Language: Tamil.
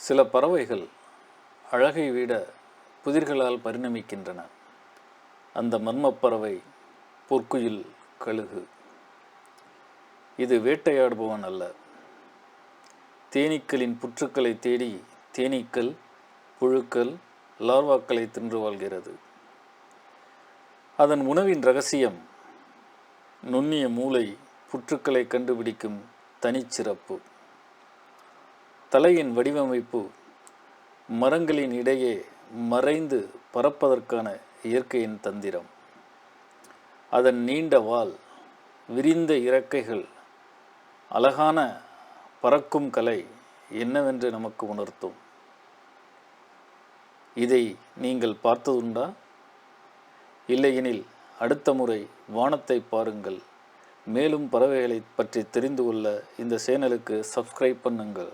சில பறவைகள் அழகை விட புதிர்களால் பரிணமிக்கின்றன. அந்த மர்மப்பறவை பொற்குயில் கழுகு. இது வேட்டையாடுபவன் அல்ல. தேனீக்களின் புற்றுக்களை தேடி தேனீக்கள், புழுக்கள், லார்வாக்களை தின்று வாழ்கிறது. அதன் உணவின் இரகசியம் நுண்ணிய மூளை புற்றுக்களை கண்டுபிடிக்கும் தனிச்சிறப்பு. தலையின் வடிவமைப்பு மரங்களின் இடையே மறைந்து பறப்பதற்கான இயற்கையின் தந்திரம். அதன் நீண்ட வால், விரிந்த இறக்கைகள், அழகான பறக்கும் கலை என்னவென்று நமக்கு உணர்த்தும். இதை நீங்கள் பார்த்ததுண்டா? இல்லையெனில் அடுத்த முறை வானத்தை பாருங்கள். மேலும் பறவைகளை பற்றி தெரிந்து கொள்ள இந்த சேனலுக்கு சப்ஸ்கிரைப் பண்ணுங்கள்.